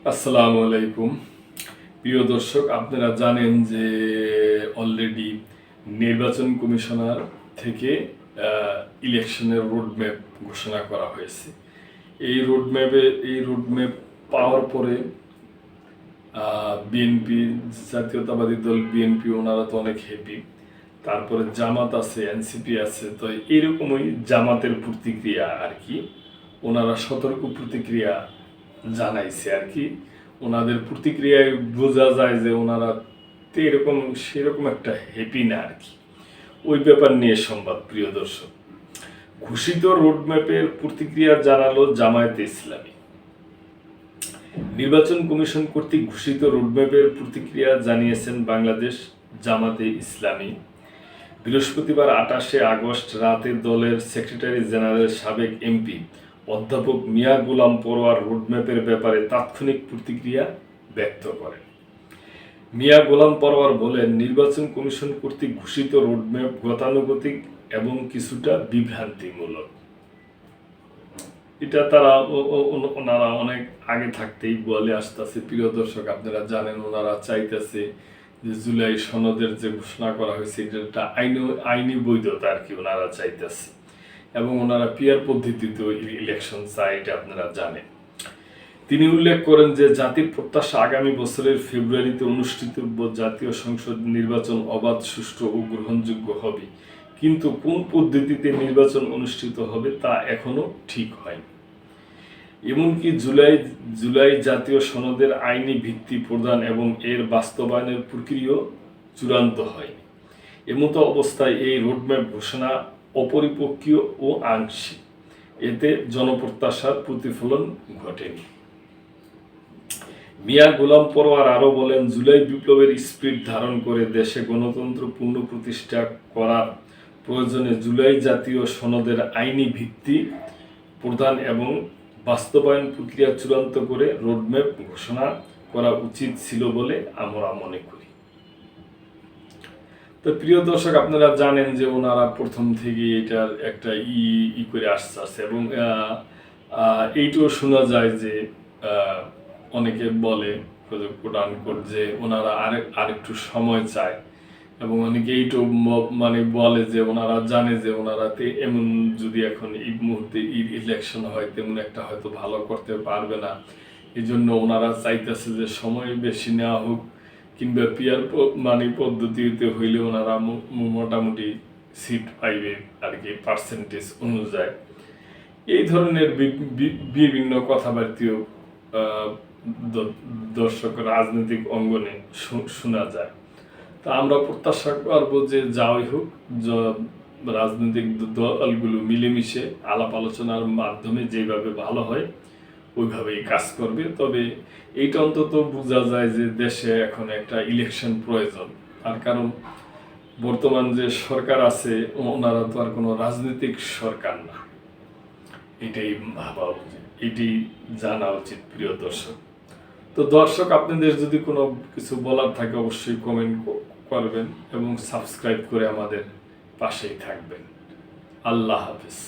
আসসালামু আলাইকুম। প্রিয় দর্শক, আপনারা জানেন যে অলরেডি নির্বাচন কমিশনার থেকে ইলেকশনের রোডম্যাপ ঘোষণা করা হয়েছে। এই রোডম্যাপ পাওয়ার পরে বিএনপি, জাতীয়তাবাদী দল বিএনপি, ওনারা তো অনেক হ্যাপি। তারপরে জামাত আছে, এনসিপি আছে। তো এইরকমই জামাতের প্রতিক্রিয়া আর কি, ওনারা সতর্ক প্রতিক্রিয়া জানাইছে আর কি। ওনাদের প্রতিক্রিয়ায় বোঝা যায় যে ওনারা এরকম সেরকম একটা হ্যাপি না আর কি। ওই ব্যাপার নিয়ে সংবাদ, প্রিয় দর্শক। ঘোষিত রোডম্যাপের প্রতিক্রিয়া জানালো জামায়াতে ইসলামী। নির্বাচন কমিশন কর্তৃক ঘোষিত রোডম্যাপের প্রতিক্রিয়া জানিয়েছেন বাংলাদেশ জামাতে ইসলামী। বৃহস্পতিবার 28শে আগস্ট রাতে দলের সেক্রেটারি জেনারেল সাবেক এমপি অধ্যাপক মিয়া গোলাম পরোয়ার রোডম্যাপের ব্যাপারে তাৎক্ষণিক প্রতিক্রিয়া ব্যক্ত করেন। মিয়া গোলাম পরোয়ার বলেন, নির্বাচন কমিশন কর্তৃক ঘোষিত রোডম্যাপ গতানুগতিক এবং কিছুটা বিভ্রান্তিমূলক। এটা ওনারা অনেক আগে থাকতেই বলে আসতেছে। প্রিয় দর্শক, আপনারা জানেন ওনারা চাইতেছে যে জুলাই সনদের যে ঘোষণা করা হয়েছে এটা আইনি বৈধতা আর কি ওনারা চাইতেছে, এবং ওনারা পিয়ার পদ্ধতিতে ইলেকশন চায়, এটা আপনারা জানেন। তিনি উল্লেখ করেন যে জাতির প্রত্যাশা আগামী বছরের ফেব্রুয়ারিতে অনুষ্ঠিতব্য জাতীয় সংসদ নির্বাচন অবাধ, সুষ্ঠু ও গ্রহণযোগ্য হবে, কিন্তু কোন পদ্ধতিতে নির্বাচন অনুষ্ঠিত হবে তা এখনো ঠিক হয়নি। এমনকি জুলাই জাতীয় সনদের আইনি ভিত্তি প্রদান এবং এর বাস্তবায়নের প্রক্রিয়া চূড়ান্ত হয়নি। এমতো অবস্থায় এই রোডম্যাপ ঘোষণা অপরিপক্কীয় ও আংশিক, এতে জনপ্রত্যাশার প্রতিফলন ঘটেনি। মিয়া গোলাম পরোয়ার আরও বলেন, জুলাই বিপ্লবের স্পিরিট ধারণ করে দেশে গণতন্ত্র পুনঃপ্রতিষ্ঠা করার প্রয়োজনে জুলাই জাতীয় সনদের আইনি ভিত্তি প্রদান এবং বাস্তবায়ন প্রক্রিয়া চূড়ান্ত করে রোডম্যাপ ঘোষণা করা উচিত ছিল বলে আমরা মনে করি। তো প্রিয় দর্শক, আপনারা জানেন যে ওনারা প্রথম থেকে এটার একটা করে আসছে, এবং এইটাও শোনা যায় যে অনেকে বলে যে ওনারা আরেকটু সময় চায়, এবং অনেকে এইটাও মানে বলে যে ওনারা জানে যে ওনারাতে এমন যদি এখন এই মুহূর্তে ইলেকশন হয় তেমন একটা হয়তো ভালো করতে পারবে না। এই জন্য ওনারা চাইতেছে যে সময় বেশি নেওয়া হোক, কিংবা পিয়ার পদ্ধতিতে হইলে ওনারা মোটামুটি সিট পাইবে আর কি, পার্সেন্টেজ অনুযায়ী। এই ধরনের বিভিন্ন কথাবার্তাও দর্শক রাজনৈতিক অঙ্গনে শোনা যায়। তা আমরা প্রত্যাশা করবো যে যাই হোক, রাজনৈতিক দলগুলো মিলেমিশে আলাপ আলোচনার মাধ্যমে যেভাবে ভালো হয় ওইভাবেই কাজ করবে। তবে এইটা অন্তত বোঝা যায় যে দেশে এখন একটা ইলেকশন প্রয়োজন। তার কারণ বর্তমান যে সরকার আছে ওনারা তো আর কোনো রাজনৈতিক সরকার না, এটাই ভাবা উচিত, এটি জানা উচিত। প্রিয় দর্শক, তো দর্শক, আপনাদের যদি কোনো কিছু বলার থাকে অবশ্যই কমেন্ট করবেন এবং সাবস্ক্রাইব করে আমাদের পাশেই থাকবেন। আল্লাহ হাফেজ।